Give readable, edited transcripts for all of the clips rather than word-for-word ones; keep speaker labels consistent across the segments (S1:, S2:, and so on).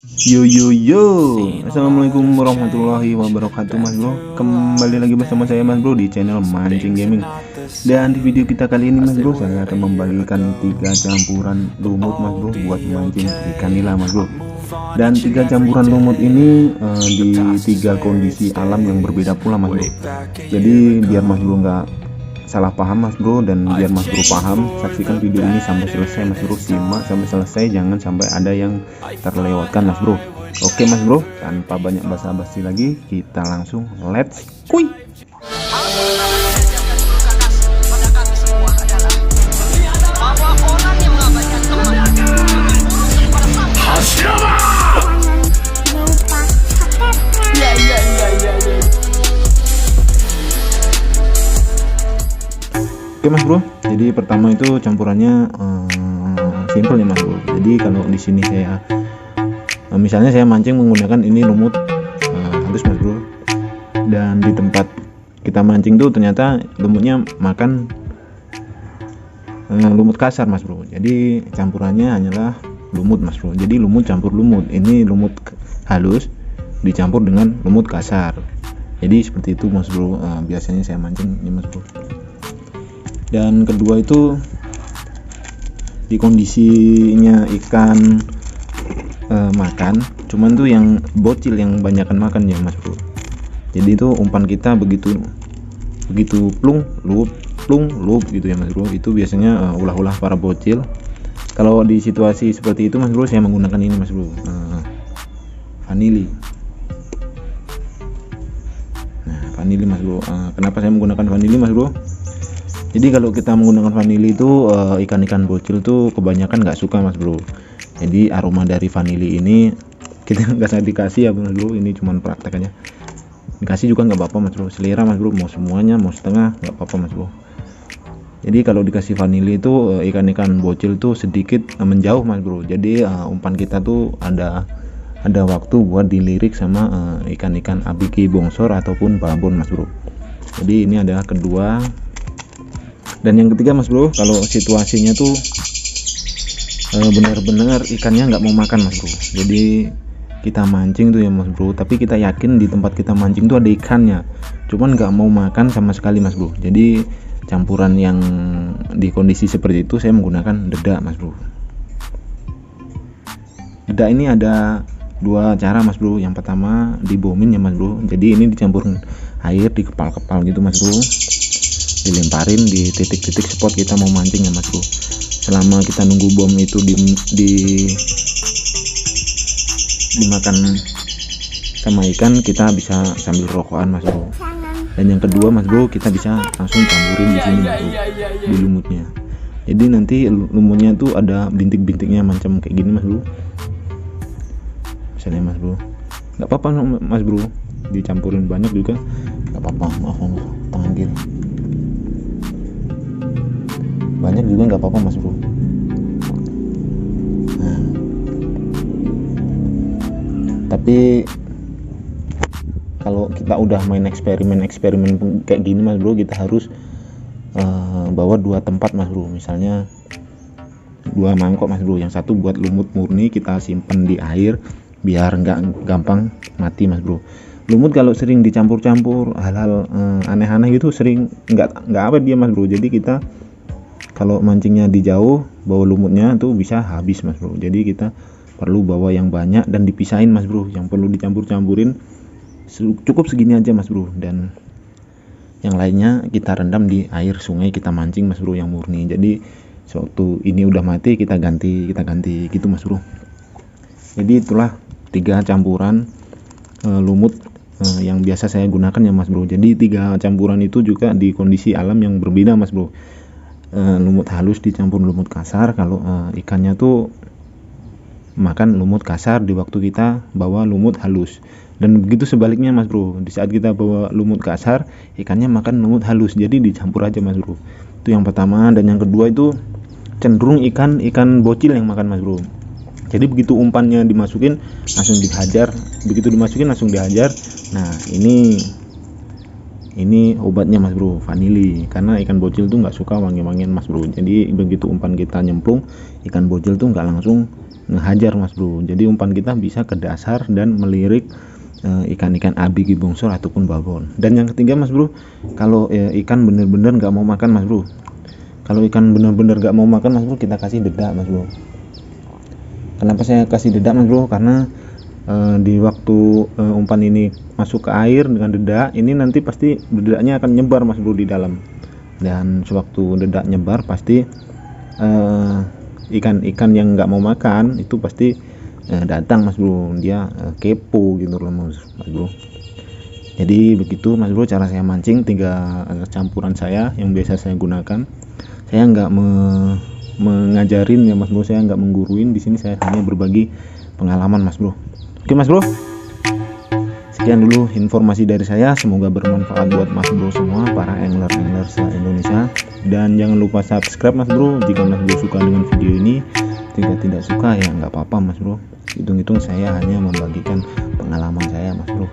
S1: Yo yo yo, assalamualaikum warahmatullahi wabarakatuh mas bro. Kembali lagi bersama saya mas bro di channel Mancing Gaming. Dan di video kita kali ini mas bro, saya akan membagikan 3 campuran lumut mas bro buat mancing ikan nila mas bro. Dan 3 campuran lumut ini di 3 kondisi alam yang berbeda pula mas bro. Jadi biar mas bro nggak salah paham mas bro, dan biar mas bro paham, saksikan video ini sampai selesai mas bro. Simak sampai selesai, jangan sampai ada yang terlewatkan mas bro. Oke mas bro, tanpa banyak basa-basi lagi, kita langsung let's kuy. Oke mas bro, jadi pertama itu campurannya simple ya mas bro. Jadi kalau di sini saya misalnya saya mancing menggunakan ini lumut halus mas bro, dan di tempat kita mancing tuh ternyata lumutnya makan lumut kasar mas bro. Jadi campurannya hanyalah lumut mas bro. Jadi lumut campur lumut, ini lumut halus dicampur dengan lumut kasar. Jadi seperti itu mas bro, biasanya saya mancing ini mas bro. Dan kedua itu di kondisinya ikan makan, cuman tuh yang bocil yang banyakan makan ya mas bro. Jadi itu umpan kita begitu plung lup gitu ya mas bro, itu biasanya ulah-ulah para bocil. Kalau di situasi seperti itu mas bro, saya menggunakan ini mas bro, vanili. Nah vanili mas bro, kenapa saya menggunakan vanili mas bro? Jadi kalau kita menggunakan vanili itu ikan-ikan bocil tuh kebanyakan nggak suka mas bro. Jadi aroma dari vanili ini kita nggak usah dikasih ya mas bro, ini cuman praktek aja. Dikasih juga nggak apa-apa mas bro, selera mas bro, mau semuanya mau setengah nggak apa-apa mas bro. Jadi kalau dikasih vanili itu ikan-ikan bocil tuh sedikit menjauh mas bro. Jadi umpan kita tuh ada waktu buat dilirik sama ikan-ikan abiki bongsor ataupun babon mas bro. Jadi ini adalah kedua. Dan yang ketiga mas bro, kalau situasinya tuh benar-benar ikannya nggak mau makan mas bro. Jadi kita mancing tuh ya mas bro, tapi kita yakin di tempat kita mancing tuh ada ikannya, cuman nggak mau makan sama sekali mas bro. Jadi campuran yang di kondisi seperti itu saya menggunakan dedak mas bro. Dedak ini ada dua cara mas bro. Yang pertama dibomin ya mas bro, jadi ini dicampur air di kepal-kepal gitu mas bro, dilemparin di titik-titik spot kita mau mancing ya mas bro. Selama kita nunggu bom itu dimakan sama ikan, kita bisa sambil rokokan mas bro. Dan yang kedua mas bro, kita bisa langsung campurin di sini mas bro, di lumutnya. Jadi nanti lumutnya tuh ada bintik-bintiknya macam kayak gini mas bro, misalnya mas bro. Nggak apa-apa mas bro, dicampurin banyak juga nggak apa-apa. Maaf tangan kiri banyak juga nggak apa-apa mas bro. Nah, tapi kalau kita udah main eksperimen kayak gini mas bro, kita harus bawa dua tempat mas bro. Misalnya dua mangkok mas bro, yang satu buat lumut murni kita simpen di air biar nggak gampang mati mas bro. Lumut kalau sering dicampur-campur hal-hal aneh-aneh gitu, sering nggak apa dia mas bro. Jadi kita kalau mancingnya di jauh, bawa lumutnya tuh bisa habis mas bro. Jadi kita perlu bawa yang banyak dan dipisahin mas bro. Yang perlu dicampur-campurin cukup segini aja mas bro, dan yang lainnya kita rendam di air sungai kita mancing mas bro yang murni. Jadi sewaktu ini udah mati kita ganti gitu mas bro. Jadi itulah 3 campuran lumut yang biasa saya gunakan ya mas bro. Jadi 3 campuran itu juga di kondisi alam yang berbeda mas bro. Lumut halus dicampur lumut kasar kalau ikannya tuh makan lumut kasar di waktu kita bawa lumut halus, dan begitu sebaliknya mas bro, di saat kita bawa lumut kasar ikannya makan lumut halus. Jadi dicampur aja mas bro. Itu yang pertama. Dan yang kedua itu cenderung ikan bocil yang makan mas bro. Jadi begitu umpannya dimasukin langsung dihajar, begitu dimasukin langsung dihajar. Nah ini obatnya mas bro, vanili. Karena ikan bocil tuh nggak suka wangi-wangian mas bro. Jadi begitu umpan kita nyemplung, ikan bocil tuh nggak langsung ngehajar mas bro. Jadi umpan kita bisa ke dasar dan melirik ikan-ikan abigi bongsor ataupun babon. Dan yang ketiga mas bro, kalau ikan bener-bener nggak mau makan mas bro, kalau ikan bener-bener nggak mau makan mas bro, kita kasih dedak mas bro. Kenapa saya kasih dedak mas bro? Karena di waktu umpan ini masuk ke air dengan dedak, ini nanti pasti dedaknya akan nyebar mas bro di dalam, dan sewaktu dedak nyebar pasti ikan-ikan yang nggak mau makan itu pasti datang mas bro, dia kepo gitu loh mas bro. Jadi begitu mas bro cara saya mancing 3 campuran saya yang biasa saya gunakan. Saya nggak mengajarin ya mas bro, saya nggak mengguruin di sini, saya hanya berbagi pengalaman mas bro. Oke mas bro, sekian dulu informasi dari saya, semoga bermanfaat buat mas bro semua, para angler se-Indonesia. Dan jangan lupa subscribe mas bro jika mas bro suka dengan video ini. Jika tidak suka ya nggak apa-apa mas bro, hitung-hitung saya hanya membagikan pengalaman saya mas bro.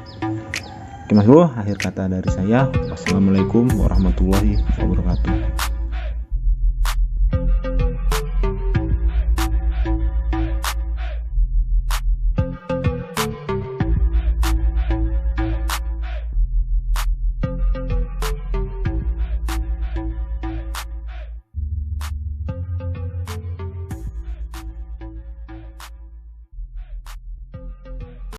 S1: Oke mas bro, akhir kata dari saya, wassalamualaikum warahmatullahi wabarakatuh.